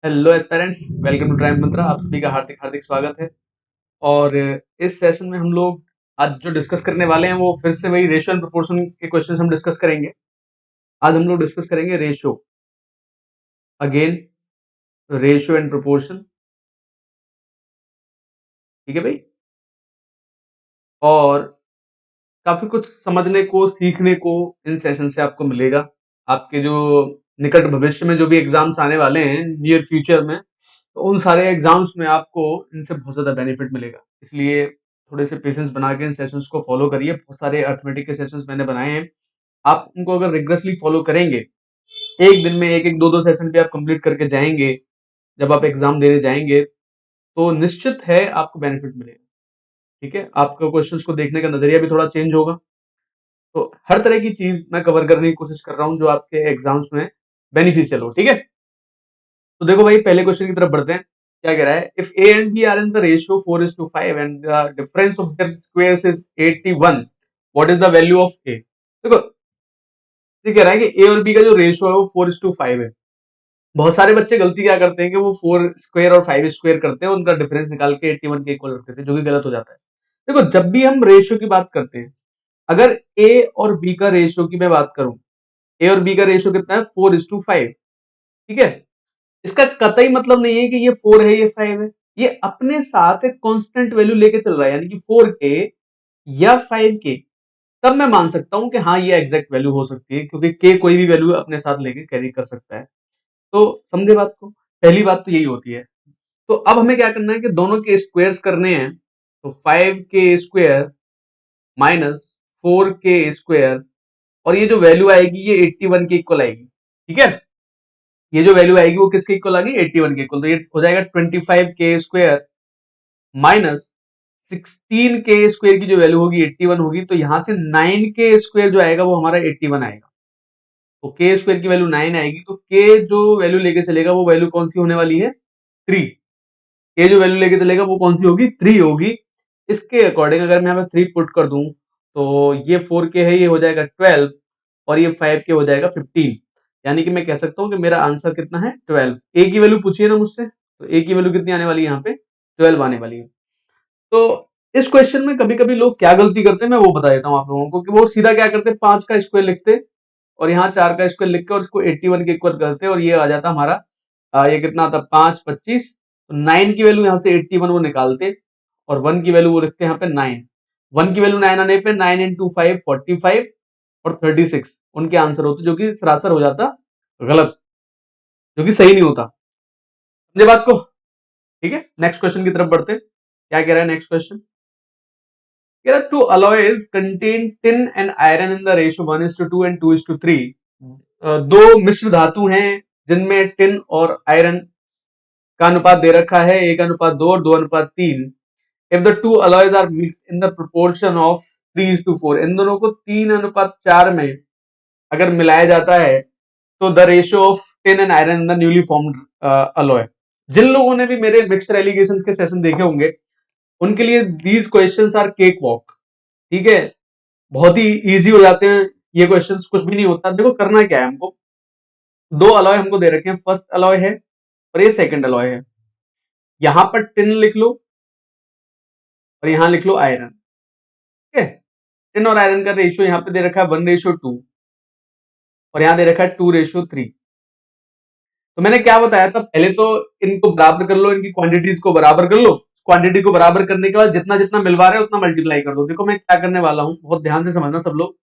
Hello aspirants, welcome to ट्राइम मंत्रा। आप सभी का हार्दिक हार्दिक स्वागत है। और इस सेशन में हम लोग आज जो डिस्कस करने वाले हैं वो फिर से वही रेशियो एंड प्रोपोर्शन के क्वेश्चंस हम डिस्कस करेंगे। आज हम लोग डिस्कस करेंगे ratio, again ratio and proportion. ठीक है भाई। और काफी कुछ समझने को सीखने को इन सेशन से आपको मिलेगा। आपके जो निकट भविष्य में जो भी एग्जाम्स आने वाले हैं नियर फ्यूचर में, तो उन सारे एग्जाम्स में आपको इनसे बहुत ज्यादा बेनिफिट मिलेगा। इसलिए थोड़े से पेशेंस बना के इन सेशंस को फॉलो करिए। बहुत सारे अर्थमेटिक के सेशंस मैंने बनाए हैं, आप उनको अगर रिग्रेसली फॉलो करेंगे, एक दिन में एक एक दो दो सेशन भी आप कंप्लीट करके जाएंगे, जब आप एग्जाम देने जाएंगे तो निश्चित है आपको बेनिफिट मिलेगा। ठीक है, आपका क्वेश्चंस को देखने का नजरिया भी थोड़ा चेंज होगा। तो हर तरह की चीज मैं कवर करने की कोशिश कर रहा हूँ जो आपके एग्जाम्स में बेनिफिशियल हो। ठीक है, तो देखो भाई, पहले क्वेश्चन की तरफ बढ़ते हैं। क्या कह रहा है? If A and B are in the ratio 4:5 and the difference of their squares is 81, what is the value of A? देखो, ये कह रहा है कि ए और बी का जो रेशियो है वो 4:5 है। बहुत सारे बच्चे गलती क्या करते हैं कि वो 4 स्क्वायर और 5 स्क्वायर करते हैं, उनका डिफरेंस निकाल के 81 के इक्वल रखते थे, जो कि गलत हो जाता है। देखो, जब भी हम रेशियो की बात करते हैं, अगर ए और बी का रेशियो की मैं बात करूं, ए और बी का रेशियो कितना है? 4:5। ठीक है, इसका कतई मतलब नहीं है कि ये 4 है ये 5 है। ये अपने साथ एक कांस्टेंट वैल्यू लेके चल रहा है, यानी कि 4 के या 5 के। तब मैं मान सकता हूं कि हाँ, ये एग्जैक्ट वैल्यू हो सकती है, क्योंकि के कोई भी वैल्यू अपने साथ लेके कैरी कर सकता है। तो समझे बात को? पहली बात तो यही होती है। तो अब हमें क्या करना है कि दोनों के स्क्वायर्स करने हैं। तो 5 के स्क्वायर माइनस 4 के स्क्वायर, और ये जो वैल्यू आएगी ये 81 के इक्वल आएगी। ठीक है, ये जो वैल्यू आएगी वो किसके इक्वल आ गई? 81 के इक्वल। तो ये हो जाएगा 25 के स्क्वायर माइनस 16 के स्क्वायर की जो वैल्यू होगी 81 होगी। तो यहां से 9 के स्क्वायर जो आएगा वो हमारा 81 आएगा। तो के स्क्वायर की वैल्यू 9 आएगी, तो के जो वैल्यू लेके चलेगा वो वैल्यू कौन सी होने वाली है? 3। के जो वैल्यू लेके चलेगा वो कौन सी होगी? 3 होगी। इसके अकॉर्डिंग अगर मैं यहाँ पे 3 पुट कर दूं, तो ये 4 के है, ये हो जाएगा 12, और ये 5 के हो जाएगा 15। यानी कि मैं कह सकता हूँ कि मेरा आंसर कितना है? 12। ए की वैल्यू पूछिए ना मुझसे, तो ए की वैल्यू कितनी आने वाली है? यहाँ पे 12 आने वाली है। तो इस क्वेश्चन में कभी कभी लोग क्या गलती करते हैं मैं वो बता देता हूँ आप लोगों को, कि वो सीधा क्या करते हैं, 5 का स्क्वायर लिखते और यहाँ 4 का स्क्वायर लिख के और इसको 81 के इक्वल करते, और ये आ जाता हमारा ये कितना आता? 5 25। तो 9 की वैल्यू यहाँ से 81 वो निकालते, और 1 की वैल्यू वो लिखते हैं यहाँ पे 9। 1 की वैल्यू 9 आने पे 9 इंटू 5 45, और 36 उनके आंसर होते, जो कि सरासर हो जाता गलत, जो कि सही नहीं होता। समझे बात को? ठीक है, नेक्स्ट क्वेश्चन की तरफ बढ़ते। क्या कह रहा है नेक्स्ट क्वेश्चन? कह रहा है, to alloys contain tin and iron in the ratio 1:2 and 2:3। दो मिश्र धातु हैं जिनमें टिन और आयरन का अनुपात दे रखा है 1:2 और 2:3। If the two alloys are mixed in the proportion of 3:4, इन दोनों को 3:4 में अगर मिलाया जाता है, तो the ratio of tin and iron in the newly formed alloy. जिन लोगों ने भी मेरे मिक्सर एलिगेशन के सेशन देखे होंगे, उनके लिए these questions are cake walk. ठीक है, बहुत ही इजी हो जाते हैं ये क्वेश्चंस, कुछ भी नहीं होता। देखो, करना क्या है हमको, दो अलॉय हमको दे रखे हैं, फर्स्ट अलॉय है और ये सेकंड अलॉय है। यहां पर टिन लिख लो और यहां लिख लो आयरन। ठीक है, टिन और आयरन का रेशियो यहाँ पे दे रखा है 1:2, और यहाँ दे रखा है 2:3। तो मैंने क्या बताया था, पहले तो इनको बराबर कर लो, इनकी क्वांटिटीज को बराबर कर लो। क्वांटिटी को बराबर करने के बाद जितना जितना मिलवा रहे हैं उतना मल्टीप्लाई कर दो। देखो मैं क्या करने वाला हूं, बहुत ध्यान से समझना सब लोग।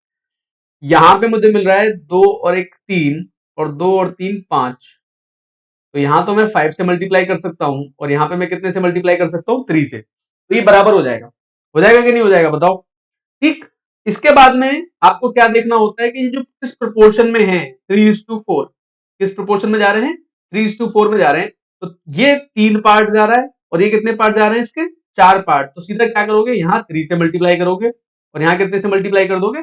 यहाँ पे मुझे मिल रहा है 2 और 1 3, और 2 और 3 5। तो यहाँ तो मैं 5 से मल्टीप्लाई कर सकता हूँ, और यहाँ पे मैं कितने से मल्टीप्लाई कर सकता हूँ? 3 से। तो ये बराबर हो जाएगा। हो जाएगा कि नहीं हो जाएगा बताओ? ठीक। इसके बाद में आपको क्या देखना होता है कि ये जो किस प्रोपोर्शन में है, 3:4, किस प्रोपोर्शन में जा रहे हैं? 3:4 में जा रहे हैं। तो ये 3 पार्ट जा रहा है, और ये कितने पार्ट जा रहे हैं इसके? 4 पार्ट। तो सीधा क्या करोगे, यहाँ 3 से मल्टीप्लाई करोगे, और यहाँ कितने से मल्टीप्लाई कर दोगे?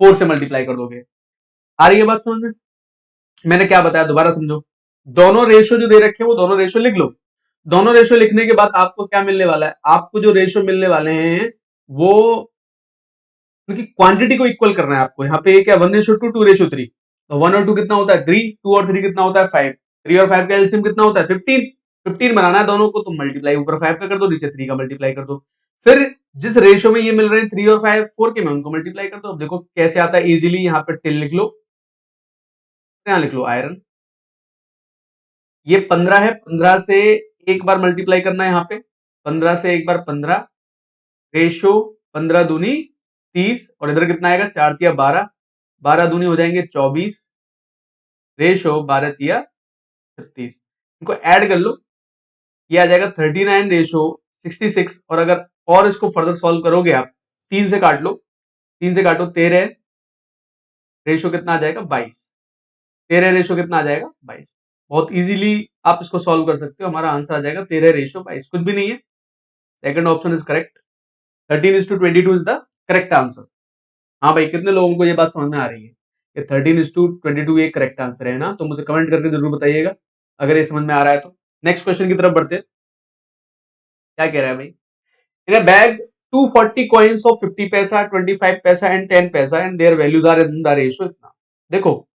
4 से मल्टीप्लाई कर दोगे। आ रही है बात समझ में? मैंने क्या बताया दोबारा समझो। दोनों रेशियो जो दे रखे हैं वो दोनों रेशियो लिख लो। दोनों रेशियो लिखने के बाद आपको क्या मिलने वाला है? आपको जो रेशियो मिलने वाले हैं वो उनकी क्वांटिटी को इक्वल करना है आपको। यहाँ पे क्या 1:2 2:3। तो 1 और 2 कितना होता है? 3। 2 और 3 कितना होता है? 5। 3 और 5 का एलसीएम कितना होता है 15। 15 बनाना है दोनों को, तो मल्टीप्लाई ऊपर 5 का कर दो, नीचे 3 का मल्टीप्लाई कर दो। फिर जिस रेशियो में ये मिल रहे हैं 3 और 5 4 के, में उनको मल्टीप्लाई कर दो। अब देखो कैसे आता है इजीली, यहाँ पे टिल लिख लो, यहाँ लिख लो आयरन। ये 15 है, 15 से एक बार मल्टीप्लाई करना है यहाँ पे, 15 से एक बार 15, रेशो 15 दूनी 30, और इधर कितना आएगा 4 तिया 12, 12 दूनी हो जाएंगे 24, रेशो 12 तिया 36। इनको ऐड कर लो, ये आ जाएगा 39 रेशो 66। और अगर और इसको फर्दर सॉल्व करोगे आप, 3 से काट लो, 3 से काटो 13, रेशो कितना आ जाएगा 22, 13 रेशो कितना आ जाएगा 22। बहुत इजीली आप इसको सॉल्व कर सकते हो, हमारा आंसर आ जाएगा 13 रेशो 22, कुछ भी नहीं है, second option is correct. 13:22 is the correct answer. हाँ भाई, कितने लोगों को ये बात समझ में आ रही है कि 13:22 ये करेक्ट आंसर है ना? तो मुझे कमेंट करके जरूर बताइएगा अगर ये समझ में आ रहा है तो। नेक्स्ट क्वेश्चन की तरफ बढ़ते हैं। क्या कह रहा है भाई, इन अ बैग 240 coins of 50 पैसा, 25 पैसा एंड 10 पैसा and their values are in the ratio इतना। देखो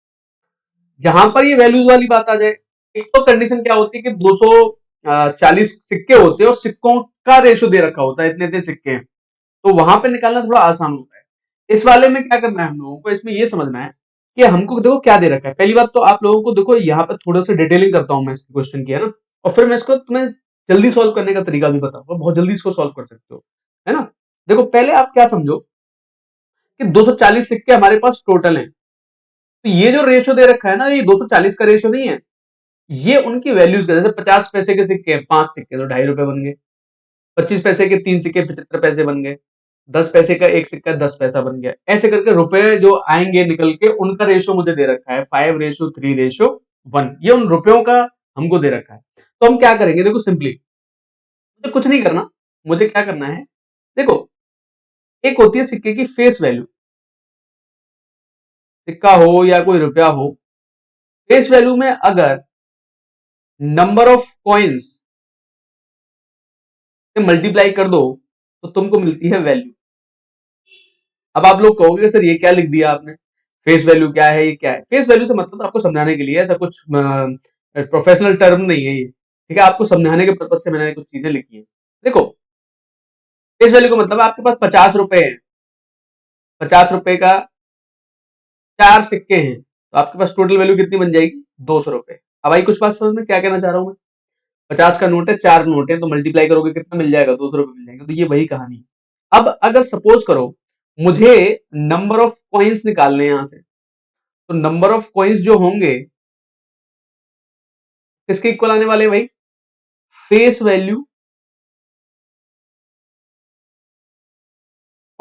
जहां पर ये वैल्यूज वाली बात आ जाए, एक तो कंडीशन क्या होती है कि 240 सिक्के होते हैं और सिक्कों का रेशियो दे रखा होता है, इतने इतने सिक्के हैं, तो वहां पे निकालना थोड़ा आसान होता है। इस वाले में क्या करना है हम लोगों को, इसमें ये समझना है कि हमको देखो क्या दे रखा है। पहली बात तो आप लोगों को देखो, यहाँ पे थोड़ा सा डिटेलिंग करता हूँ मैं इस क्वेश्चन की, है ना, और फिर मैं इसको तुम्हें जल्दी सॉल्व करने का तरीका भी बताऊंगा, बहुत जल्दी इसको सॉल्व कर सकते हो, है ना। देखो पहले आप क्या समझो कि 240 सिक्के हमारे पास टोटल हैं, तो ये जो रेशियो दे रखा है ना, ये 240 का रेशियो नहीं है, ये उनकी वैल्यूज का। जैसे 50 पैसे के सिक्के हैं, 5 सिक्के तो ₹2.5 बन गए, 25 पैसे के 3 सिक्के 75 पैसे बन गए, 10 पैसे का एक सिक्का 10 पैसा बन गया। ऐसे करके रुपए जो आएंगे निकल के, उनका रेशियो मुझे दे रखा है 5:3:1, ये उन रुपयों का हमको दे रखा है। तो हम क्या करेंगे, देखो सिंपली मुझे कुछ नहीं करना, मुझे क्या करना है, देखो एक होती है सिक्के की फेस वैल्यू, सिक्का हो या कोई रुपया हो, फेस वैल्यू में अगर नंबर ऑफ कॉइन्स से मल्टीप्लाई कर दो तो तुमको मिलती है वैल्यू। अब आप लोग कहोगे सर ये क्या लिख दिया आपने, फेस वैल्यू क्या है, ये क्या है? फेस वैल्यू से मतलब आपको समझाने के लिए, ऐसा कुछ प्रोफेशनल टर्म नहीं है ये, ठीक है, आपको समझाने के पर्पज से मैंने कुछ चीजें लिखी है। देखो फेस वैल्यू का मतलब आपके पास 50 रुपए है, 50 रुपए का 4 सिक्के हैं, तो आपके पास टोटल वैल्यू कितनी बन जाएगी, 200 रुपए। अब आई कुछ बात समझ में क्या कहना चाह रहा हूं मैं, 50 का नोट है, 4 नोट है, तो मल्टीप्लाई करोगे कितना मिल जाएगा, 200 रुपए मिल जाएंगे। तो ये वही कहानी है। अब अगर सपोज करो मुझे नंबर ऑफ कॉइन्स निकालने हैं यहां से, तो नंबर ऑफ कॉइन्स जो होंगे किसके इक्वल आने वाले हैं भाई, फेस वैल्यू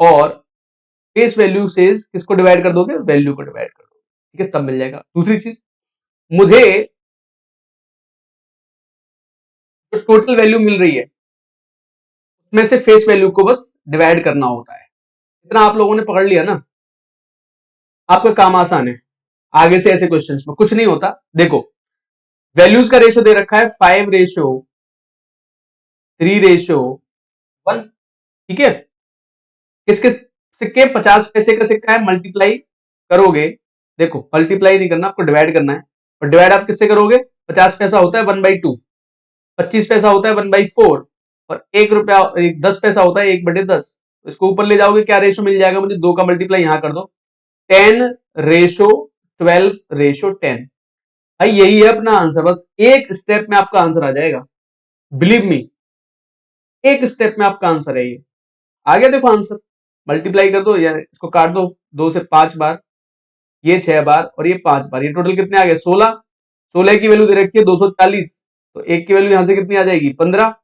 और फेस वैल्यू से किसको डिवाइड कर दोगे, वैल्यू को डिवाइड कर दोगे, ठीक है, तब मिल जाएगा। दूसरी चीज, मुझे जो टोटल वैल्यू मिल रही है उसमें से फेस वैल्यू को बस डिवाइड करना होता है। इतना आप लोगों ने पकड़ लिया ना, आपका काम आसान है। आगे से ऐसे क्वेश्चंस में कुछ नहीं होता। देखो वैल्यूज का रेशियो दे रखा है 5:3:1, ठीक है। किसके सिक्के, 50 पैसे का सिक्का है, मल्टीप्लाई करोगे, देखो मल्टीप्लाई नहीं करना, आपको डिवाइड करना है। और डिवाइड आप किससे करोगे, 50 पैसा होता है 1/2, 25 पैसा होता है 1/4, और 1 रुपया 10 पैसा होता है 1/10। इसको ऊपर ले जाओगे, क्या रेशो मिल जाएगा मुझे, 2 का मल्टीप्लाई यहां कर दो, 10:12:10। भाई यही है अपना आंसर, बस एक स्टेप में आपका आंसर आ जाएगा, बिलीव मी, एक स्टेप में आपका आंसर है ये। आगे देखो आंसर, मल्टीप्लाई कर दो या इसको काट दो, 2 से 5 बार, ये 6 बार और ये 5 बार, ये टोटल कितने आ गए 16। 16 की वैल्यू दे रखी है 240, तो एक की वैल्यू यहां से कितनी आ जाएगी 15,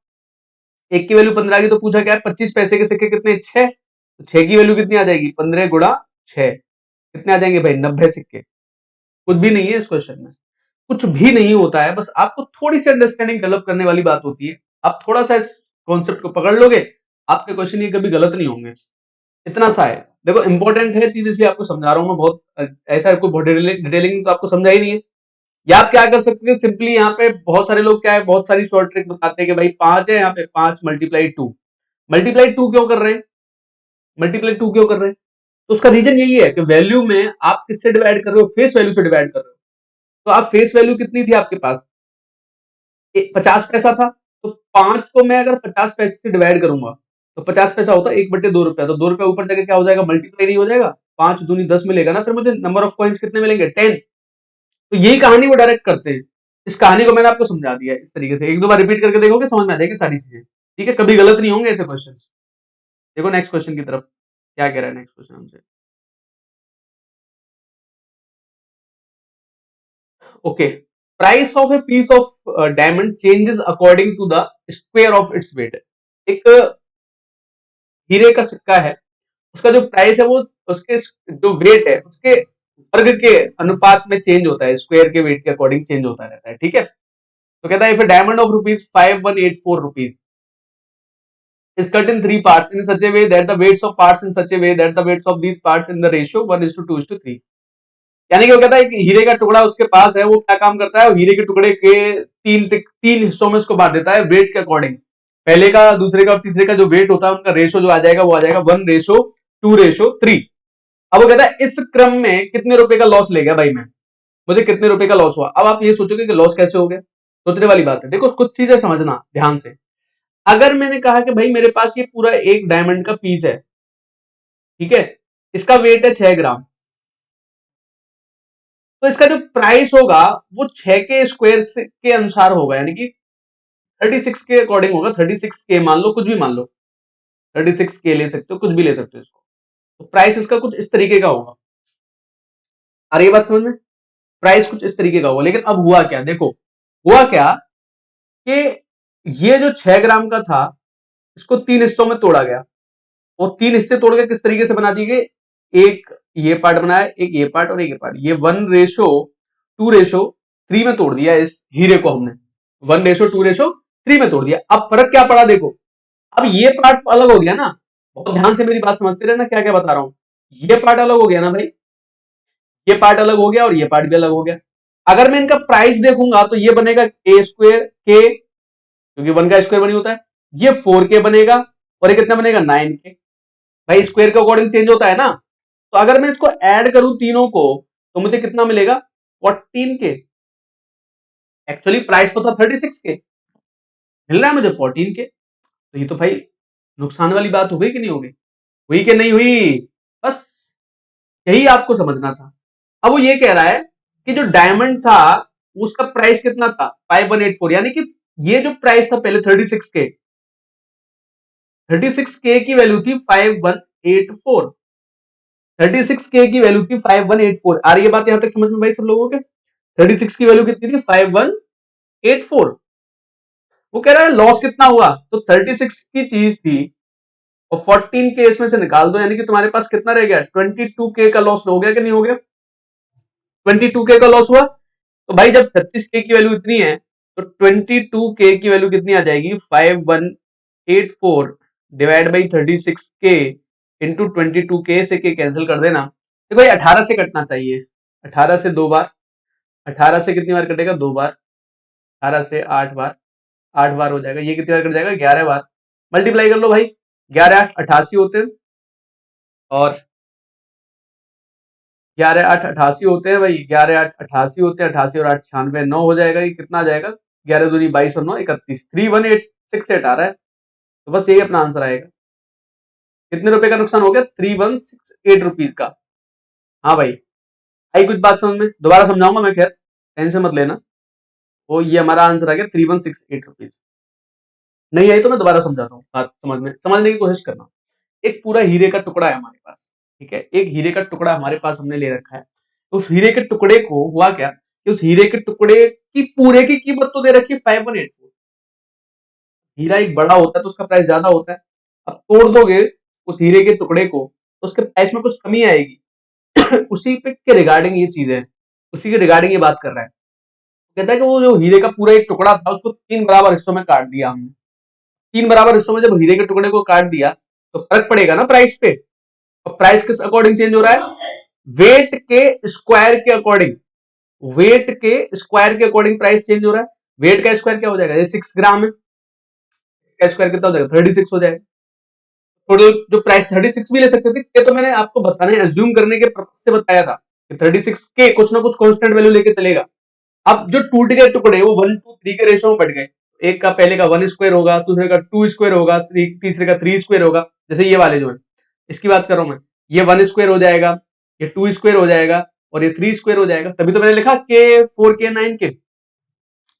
एक की वैल्यू 15 की, तो पूछा क्या है 25 पैसे के सिक्के कितने 6, तो 6 की वैल्यू कितनी आ जाएगी 15 गुणा 6, कितने आ जाएंगे भाई 90 सिक्के। कुछ भी नहीं है इस क्वेश्चन में, कुछ भी नहीं होता है, बस आपको थोड़ी सी अंडरस्टैंडिंग डेवलप करने वाली बात होती है। आप थोड़ा सा इस कॉन्सेप्ट को पकड़ लोगे, आपके क्वेश्चन ये कभी गलत नहीं होंगे, इतना सा है। देखो इंपॉर्टेंट है चीज, इसलिए आपको समझा रहा हूं मैं, बहुत ऐसा कोई बहुत डिटेलिंग तो आपको समझा ही नहीं है। या आप क्या कर सकते हैं, सिंपली यहाँ पे बहुत सारे लोग क्या है, बहुत सारी शॉर्ट ट्रिक बताते हैं कि भाई 5 है यहाँ पे, 5 × 2, मल्टीप्लाई 2 क्यों कर रहे हैं, मल्टीप्लाई 2 क्यों कर रहे हैं, तो उसका रीजन यही है कि वैल्यू में आप किससे डिवाइड कर रहे हो, फेस वैल्यू से डिवाइड कर रहे हो। तो आप फेस वैल्यू कितनी थी आपके पास, 50 पैसा था, तो 5 को मैं अगर 50 पैसे से डिवाइड करूंगा तो 50 पैसा होता है 1/2 रुपया, तो 2 रुपया ऊपर जाके क्या हो जाएगा, मल्टीप्लाई नहीं हो जाएगा, 5 दूनी 10 मिलेगा ना, फिर मुझे नंबर ऑफ कॉइन्स कितने मिलेंगे, 10। तो यही कहानी वो डायरेक्ट करते हैं। इस कहानी को मैंने आपको समझा दिया है इस तरीके से, एक दो बार रिपीट करके देखोगे समझ में आ जाएगी सारी चीजें। ठीक है, कभी गलत नहीं होंगे ऐसे क्वेश्चन। देखो नेक्स्ट क्वेश्चन की तरफ, क्या कह रहा है नेक्स्ट क्वेश्चन हमसे। Okay, price of a piece of diamond changes according to the square of its weight. एक हीरे का सिक्का है, उसका जो प्राइस है वो उसके जो वेट है उसके वर्ग के अनुपात में चेंज होता है, स्क्वायर के वेट के अकॉर्डिंग चेंज होता रहता है। ठीक है, तो कहता है if A diamond of rupees 5184 rupees is cut in three parts in such a way that the weights of parts in such a way that the weights of these parts in the ratio 1:2:3। यानी कि वो कहता है कि हीरे का टुकड़ा उसके पास है, वो क्या काम करता है, हीरे के टुकड़े के तीन हिस्सों में उसको बांट देता है वेट के अकॉर्डिंग। पहले का, दूसरे का और तीसरे का जो वेट होता है उनका रेशो जो आ जाएगा वो आ जाएगा 1:2:3। अब वो कहता है इस क्रम में कितने रुपए का लॉस ले गया भाई मैं, मुझे कितने रुपए का लॉस हुआ। अब आप ये सोचोगे कि लॉस कैसे हो गया, सोचने वाली बात है। देखो कुछ चीजें समझना ध्यान से। अगर मैंने कहा कि भाई मेरे पास ये पूरा एक डायमंड का पीस है, ठीक है, इसका वेट है 6 ग्राम, तो इसका जो प्राइस होगा वो 6 के स्क्वायर के अनुसार होगा, यानी कि 36 के अकॉर्डिंग होगा। 36 के मान लो, कुछ भी मान लो, 36 के ले सकते हो, कुछ भी ले सकते हो इसको, तो प्राइस इसका कुछ इस तरीके का होगा। अरे ये बात समझ में, प्राइस कुछ इस तरीके का होगा। लेकिन अब हुआ क्या, देखो हुआ क्या कि ये जो 6 ग्राम का था इसको 3 हिस्सों में तोड़ा गया, और 3 हिस्से तोड़ के किस तरीके से बना दिए गए, एक ये पार्ट बनाया, एक ये पार्ट और एक ये पार्ट, ये 1:2:3 में तोड़ दिया इस हीरे को हमने, 1:2:3 में तोड़ दिया। अब फर्क क्या पड़ा देखो, अब ये पार्ट तो अलग हो गया ना, बहुत ध्यान से मेरी बात समझते रहना क्या क्या बता रहा हूं। ये पार्ट अलग हो गया ना भाई, ये पार्ट अलग हो गया और ये पार्ट भी अलग हो गया। अगर मैं इनका प्राइस देखूंगा तो ये बनेगा के स्क्वायर के, क्योंकि 1 का स्क्वायर बनी होता है, ये 4 के बनेगा, और ये कितना बनेगा 9 के। भाई स्क्वायर के अकॉर्डिंग चेंज होता है ना, तो अगर मैं इसको ऐड करूं तीनों को तो मुझे कितना मिलेगा, 14 के। एक्चुअली प्राइस तो था 36 के, मिल रहा है मुझे 14 के। तो ये तो भाई नुकसान वाली बात हो गई कि नहीं हो गई, हुई कि नहीं हुई, बस यही आपको समझना था। अब वो ये कह रहा है कि जो डायमंड था उसका प्राइस कितना था 5184, यानी कि ये जो प्राइस था पहले 36 के की वैल्यू थी 5184, 36 के की वैल्यू थी 5184। आ रही है बात यहां तक समझ में भाई सब लोगों के, 36 की वैल्यू कितनी थी 5184। वो कह रहा है लॉस कितना हुआ, तो 36 की चीज थी और 14 के इसमें से निकाल दो, यानी कि तुम्हारे पास कितना रह गया, 22 के का लॉस हो गया कि नहीं हो गया, 22 के का लॉस हुआ। तो भाई जब 36 के की वैल्यू इतनी है तो 22 के की वैल्यू कितनी आ जाएगी, 5184 डिवाइड बाई 36 के इंटू 22 के से के कैंसिल कर देना। देखो ये 18 से कटना चाहिए, 18 से 2 बार, 18 से कितनी बार कटेगा, 2 बार, 18 से 8 बार, 8 बार हो जाएगा, ये कितनी बार कट जाएगा, 11 बार। मल्टीप्लाई कर लो भाई, 11×8 88 होते हैं, और 11×8 88 होते हैं भाई, 11×8 88 होते हैं, 88 और 8 96, 9 हो जाएगा, ये कितना आ जाएगा, 11×2 = 22 और 9 31, 3186 आ रहा है। तो बस यही अपना आंसर आएगा। कितने रुपए का नुकसान हो गया, 3168 रुपीज का। हाँ भाई, आई कुछ बात समझ में, दोबारा समझाऊंगा मैं, खैर टेंशन मत लेना। वो ये हमारा आंसर आ गया 3168 रुपीज। नहीं आई तो मैं दोबारा समझाता हूँ, बात समझने की कोशिश करना। एक पूरा हीरे का टुकड़ा है हमारे पास, ठीक है, एक हीरे का टुकड़ा हमारे पास हमने ले रखा है। उस हीरे के टुकड़े को हुआ क्या कि उस हीरे के टुकड़े की पूरे की कीमत तो दे रखी है 5184। हीरा एक बड़ा होता है तो उसका प्राइस ज्यादा होता है। अब तोड़ दोगे उस हीरे के टुकड़े को तो उसके प्राइस में कुछ कमी आएगी। उसी पे के रिगार्डिंग ये चीज है, उसी के रिगार्डिंग ये बात कर रहा है। कहता है कि वो जो हीरे का पूरा एक टुकड़ा था उसको 3 बराबर हिस्सों में काट दिया हमने। 3 बराबर हिस्सों में जब हीरे के टुकड़े को काट दिया तो फर्क पड़ेगा ना प्राइस पे। और प्राइस किस अकॉर्डिंग चेंज हो रहा है, वेट के स्क्वायर के अकॉर्डिंग, वेट के स्क्वायर के अकॉर्डिंग प्राइस चेंज हो रहा है। वेट का स्क्वायर क्या हो जाएगा, ये 6 ग्राम है, इसका स्क्वायर कितना हो जाएगा, 36 हो जाएगा। टोटल जो प्राइस 36 भी ले सकते थे, ये तो मैंने आपको बताने एज्यूम करने के पर्पज से बताया था कि 36 के कुछ ना कुछ कांस्टेंट वैल्यू लेके चलेगा। अब जो टूट गए टुकड़े वो 1 to 3 के रेशो में बढ़ गए। एक का पहले का 1 स्क्वायर होगा, दूसरे का 2 स्क्वायर होगा, तीसरे का 3 स्क्वायर होगा। जैसे ये वाले जो है, इसकी बात कर रहा हूं मैं, ये 1 स्क्वायर हो जाएगा, ये 2 स्क्वायर हो जाएगा और ये 3 स्क्वायर हो जाएगा। तभी तो मैंने लिखा K4K9K।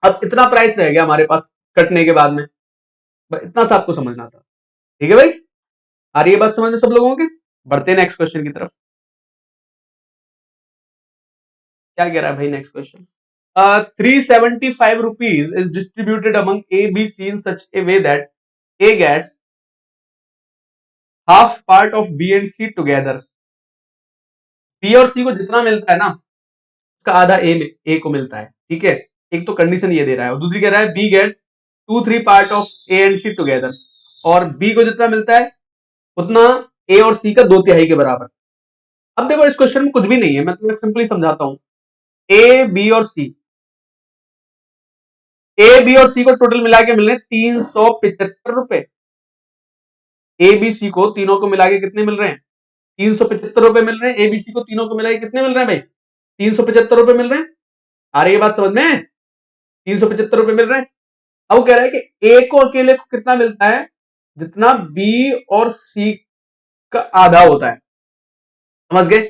अब इतना प्राइस रह गया हमारे पास कटने के बाद में, बस इतना सा आपको समझना था। ठीक है भाई, आ रही है बात समझ में सब लोगों के? बढ़ते हैं नेक्स्ट क्वेश्चन की तरफ। क्या कह रहा है भाई next question? 375 rupees is distributed among A, B, C in such a way that A gets half part of B and C together. B और C को जितना मिलता है ना, उसका आधा A को मिलता है। ठीक है, एक तो कंडीशन ये दे रहा है और दूसरी कह रहा है B gets 2/3 part of A and C together, और B को जितना मिलता है उतना A और C का 2/3 के बराबर। अब देखो इस क्वेश्चन में कुछ भी नहीं है, मैं तुम्हें सिंपली समझाता हूं। ए बी और सी, ए बी और सी को टोटल मिला के मिल रहे 375 रुपए। ए बी सी को तीनों को मिला के कितने मिल रहे हैं? 375 रुपए मिल रहे हैं। ए बी सी को तीनों को मिला के कितने मिल रहे हैं भाई? 375 रुपए मिल रहे हैं। आ रही है बात समझ में? 375 रुपए मिल रहे हैं। अब वो कह रहा है कि ए को अकेले को कितना मिलता है? जितना बी और सी का आधा होता है। समझ गए?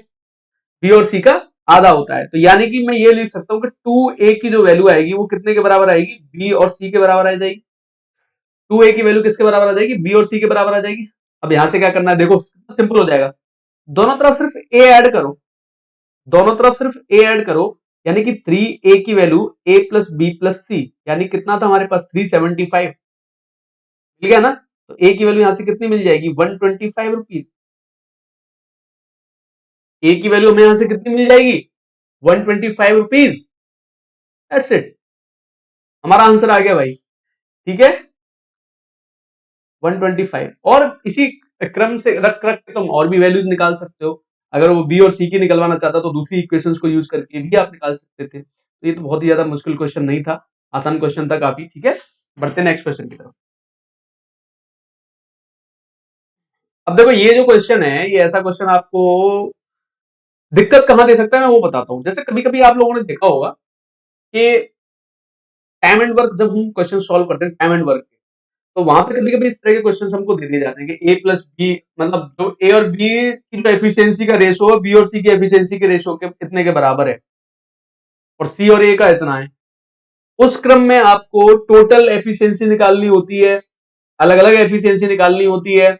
बी और सी का आधा होता है, तो यानी कि मैं ये लिख सकता हूं कि 2a की जो वैल्यू आएगी वो कितने के बराबर आएगी? बी और सी के बराबर आ जाएगी। 2a की वैल्यू किसके बराबर आ जाएगी? बी और सी के बराबर आ जाएगी। अब यहां से क्या करना है, देखो सिंपल हो जाएगा। दोनों तरफ सिर्फ a ऐड करो, दोनों तरफ सिर्फ a ऐड करो, यानी कि 3a की value a plus B plus C, यानी कितना था हमारे पास? 375 मिल गया ना। तो a की वैल्यू यहां से कितनी मिल जाएगी? 125 रुपीज। a की वैल्यू हमें यहां से कितनी मिल जाएगी? 125 रुपीज। दैट्स इट, हमारा आंसर आ गया भाई। ठीक है, 125। और इसी क्रम से रख रख के तुम और भी वैल्यूज निकाल सकते हो। अगर वो बी और सी की निकलवाना चाहता तो दूसरी इक्वेशंस को यूज करके भी आप निकाल सकते थे। तो ये तो बहुत ही ज्यादा मुश्किल क्वेश्चन नहीं था, आसान क्वेश्चन था काफी। ठीक है, बढ़ते नेक्स्ट क्वेश्चन की तरफ। अब देखो ये जो क्वेश्चन है, ये ऐसा क्वेश्चन आपको दिक्कत कहां दे सकता है मैं वो बताता हूं। जैसे कभी कभी आप लोगों ने देखा होगा कि टाइम एंड वर्क, जब हम क्वेश्चन सॉल्व करते हैं टाइम एंड वर्क, तो वहां पे कभी कभी इस तरह के क्वेश्चन हमको दे दिए जाते हैं कि ए प्लस बी, मतलब जो ए और बी की जो एफिशिएंसी का रेशो है बी और सी की एफिशिएंसी के रेशो के इतने के बराबर है, और सी और ए का इतना है। उस क्रम में आपको टोटल एफिशिएंसी निकालनी होती है, अलग अलग एफिशिएंसी निकालनी होती है।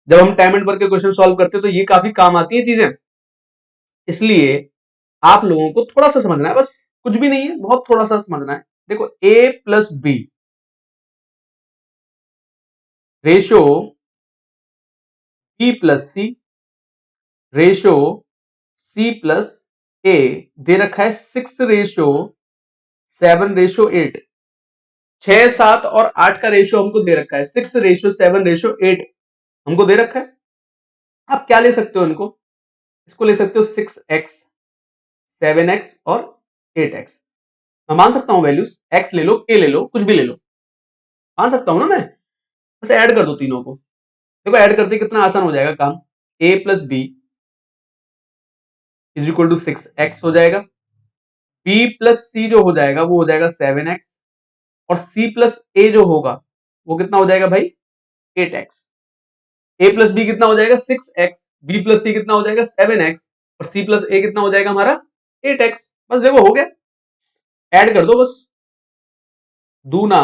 जब हम टाइम एंड वर्क के क्वेश्चन सॉल्व करते हैं तो ये काफी काम आती है चीजें। इसलिए आप लोगों को थोड़ा सा समझना है, बस कुछ भी नहीं है, बहुत थोड़ा सा समझना है। देखो A plus B ratio B plus C ratio C plus A दे रखा है 6:7:8। 6, 7 और 8 का रेशो हमको दे रखा है, 6:7:8 हमको दे रखा है। आप क्या ले सकते हो इनको? इसको ले सकते हो 6x, 7x और 8x। मैं मान सकता हूं वैल्यूज, x ले लो, k ले लो, कुछ भी ले लो, मान सकता हूं ना मैं। बस ऐड कर दो तीनों को। देखो ऐड करते कितना आसान हो जाएगा काम। a plus B is equal to 6x हो जाएगा, b प्लस सी जो हो जाएगा वो हो जाएगा 7x, और c प्लस a जो होगा वो कितना हो जाएगा भाई? 8x। a प्लस बी कितना हो जाएगा? 6x, b प्लस सी कितना हो जाएगा? 7x, और c प्लस a कितना हो जाएगा हमारा? 8x। बस देखो हो गया, ऐड कर दो बस। दूना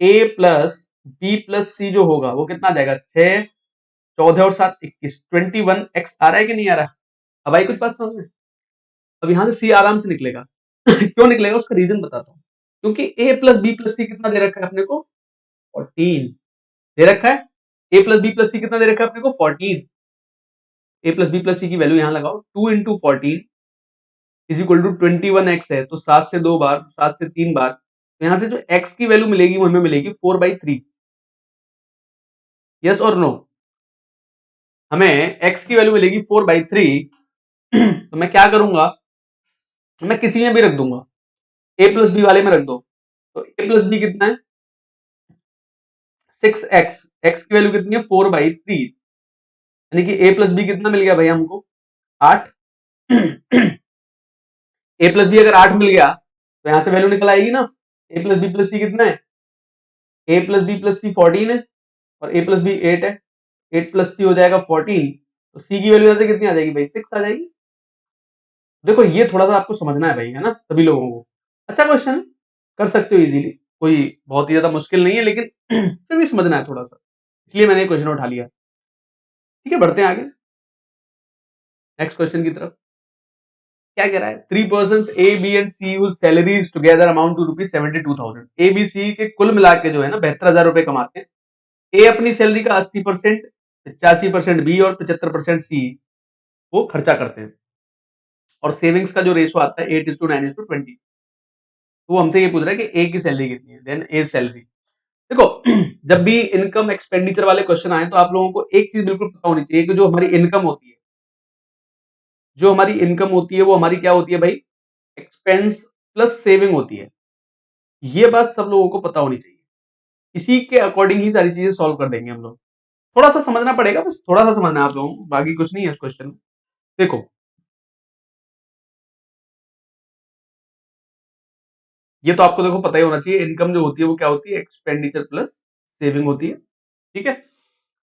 a प्लस बी प्लस सी जो होगा वो कितना आ जाएगा? 6, 14 और 7 21, 21x आ रहा है कि नहीं आ रहा? अब आई कुछ बात समझ में? अब यहां से सी आराम से निकलेगा। क्यों निकलेगा उसका रीजन बताता हूं। क्योंकि a प्लस बी प्लस सी कितना दे रखा है अपने को? 14 दे रखा है। a प्लस बी प्लस सी कितना दे रखा है अपने को? 14। ए प्लस बी प्लस सी की वैल्यू यहां लगाओ, 2 into 14 is equal to 21x है, तो 7 से 2 बार, 7 से 3 बार, तो यहां से जो x की वैल्यू मिलेगी वो हमें मिलेगी 4/3। यस और नो? हमें x की वैल्यू मिलेगी 4/3। तो मैं क्या करूंगा, मैं किसी में भी रख दूंगा, a प्लस बी वाले में रख दो। तो a प्लस बी कितना है? 6x, x की वैल्यू कितनी है? 4/3, यानी कि a प्लस बी कितना मिल गया भैया हमको? 8। ए प्लस बी अगर 8 मिल गया तो यहां से वैल्यू निकल आएगी ना, ए प्लस बी प्लस सी कितना है, ए प्लस बी प्लस सी 14 है और ए प्लस बी 8 है, 8 प्लस सी हो जाएगा 14, तो सी की वैल्यू यहां से कितनी आ जाएगी भाई, 6 आ जाएगी। देखो ये थोड़ा सा आपको समझना है भाई, है ना, सभी लोगों को। अच्छा क्वेश्चन है, कर सकते हो इजीली, कोई बहुत ही ज्यादा मुश्किल नहीं है, लेकिन फिर भी समझना है थोड़ा सा, इसलिए मैंने क्वेश्चन उठा लिया। ठीक है, बढ़ते हैं आगे नेक्स्ट क्वेश्चन की तरफ। क्या कह रहा है, 3 person A B and C whose salaries together amount to rupees 72,000। A B C के कुल मिला के जो है ना 72,000 रुपए कमाते हैं। ए अपनी सैलरी का 80%, 85% बी और 75% सी वो खर्चा करते हैं, और सेविंग्स का जो रेशो आता है 8:9:20। तो वो हमसे ये पूछ रहा है कि ए की सैलरी कितनी है, देन ए सैलरी। देखो जब भी इनकम एक्सपेंडिचर वाले क्वेश्चन आए तो आप लोगों को एक चीज बिल्कुल पता होनी चाहिए कि जो हमारी इनकम होती है, जो हमारी इनकम होती है वो हमारी क्या होती है भाई, एक्सपेंस प्लस सेविंग होती है। ये बात सब लोगों को पता होनी चाहिए, इसी के अकॉर्डिंग ही सारी चीजें सॉल्व कर देंगे हम लोग। थोड़ा सा समझना पड़ेगा, बस थोड़ा सा समझना है आप लोगों को, बाकी कुछ नहीं है इस क्वेश्चन में। देखो ये तो आपको देखो पता ही होना चाहिए, इनकम जो होती है वो क्या होती है, एक्सपेंडिचर प्लस सेविंग होती है। ठीक है,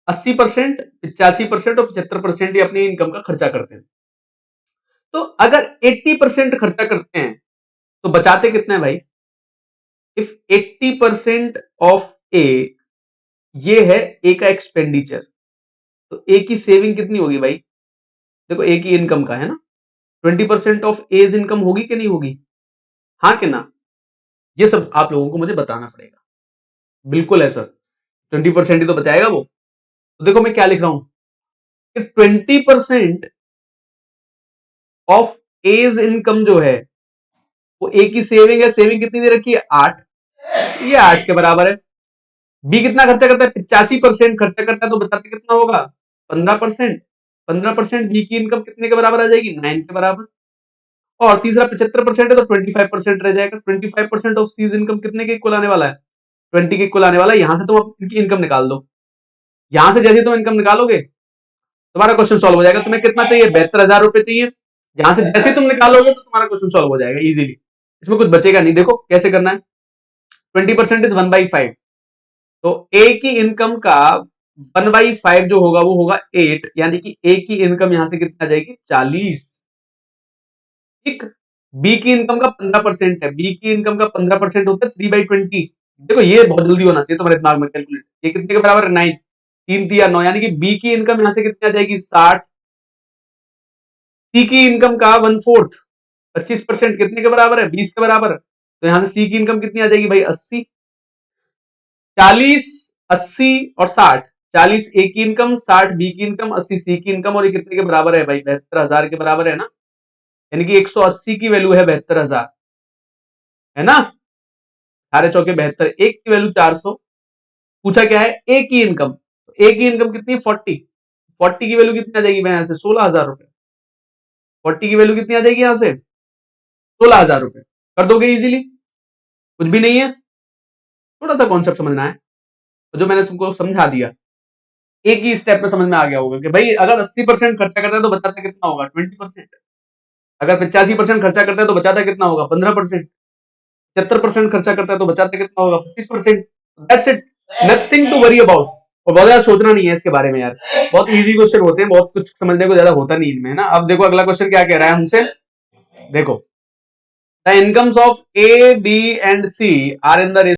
80%, 85% और 75% ही अपनी इनकम का खर्चा करते हैं। तो अगर 80% खर्चा करते हैं तो बचाते कितना है भाई, इफ 80% ऑफ ए, ये है ए का एक्सपेंडिचर, तो ए की सेविंग कितनी होगी भाई, देखो ए की इनकम का है ना, 20% ऑफ एज इनकम होगी कि नहीं होगी, हाँ कि ना, ये सब आप लोगों को मुझे बताना पड़ेगा। बिल्कुल है सर, 20% ही तो बचाएगा वो। तो देखो मैं क्या लिख रहा हूं कि 20% ऑफ एज इनकम जो है वो ए की सेविंग है, सेविंग कितनी दे रखी है 8, ये 8 के बराबर है। बी कितना खर्चा करता है, 85% खर्चा करता है, तो बचाते कितना होगा 15%, 15% बी की इनकम कितने के बराबर आ जाएगी 9 के बराबर। और तीसरा 75% है तो 25% रह जाएगा, 25% ऑफ सीज इनकम कितने के इक्वल आने वाला है, 20 के इक्वल आने वाला है। यहां से तुम इनकी इनकम निकाल दो, यहां से जैसे तुम इनकम निकालोगे तुम्हारा क्वेश्चन सॉल्व हो जाएगा। तुम्हें कितना चाहिए, 72,000 रुपए चाहिए, यहां से जैसे तुम निकालोगे तो तुम्हारा क्वेश्चन सॉल्व हो जाएगा इजीली, इसमें कुछ बचेगा नहीं। देखो कैसे करना है, 20% इज 1/5, तो ए की इनकम का 1/5 जो होगा वो होगा 8, यानी कि ए की इनकम यहां से कितना आ जाएगी 40। ठीक, बी की इनकम का 15% है, बी की इनकम का 15% होता है 3/20। देखो ये बहुत जल्दी होना चाहिए तुम्हारे दिमाग में कैलकुलेट, ये कितने के बराबर है 9, 3 3 9, यानी कि बी की इनकम यहां से कितनी आ जाएगी 60, सी की इनकम का 1/4, 25% कितने के बराबर है 20 के बराबर, तो यहां से सी की इनकम कितनी आ जाएगी भाई 80। 40, 80 और 60, 40 ए की इनकम, 60 बी की इनकम, 80 सी की इनकम, और ये कितने के बराबर है भाई 72,000 के बराबर है ना, यानी कि 180 की वैल्यू है 72,000, है ना, 18 चौके 72, एक की वैल्यू 400। पूछा क्या है ए की इनकम, ए की इनकम कितनी 40, 40 की वैल्यू कितनी आ जाएगी यहां से 16,000 रुपए, 40 की वैल्यू कितनी आ जाएगी यहां से 16,000 रुपए, कर दोगे इजीली, कुछ भी नहीं है, थोड़ा सा कॉन्सेप्ट समझना है, तो जो मैंने तुमको समझा दिया एक ही स्टेप में समझ में आ गया होगा कि भाई अगर 80% खर्चा करता है तो बचाता कितना होगा 20%, अगर 85% खर्चा करता है तो बचाता कितना होगा 15%, 75% खर्चा करता है तो बचाता कितना होगा 25%। That's it, nothing to worry about, और बहुत ज्यादा सोचना नहीं है इसके बारे में यार, बहुत इजी क्वेश्चन होते हैं, बहुत कुछ समझने को ज्यादा होता नहीं इनमें, है ना। अब देखो अगला क्वेश्चन क्या कह रहा है हमसे, देखो the incomes of A B and C are in the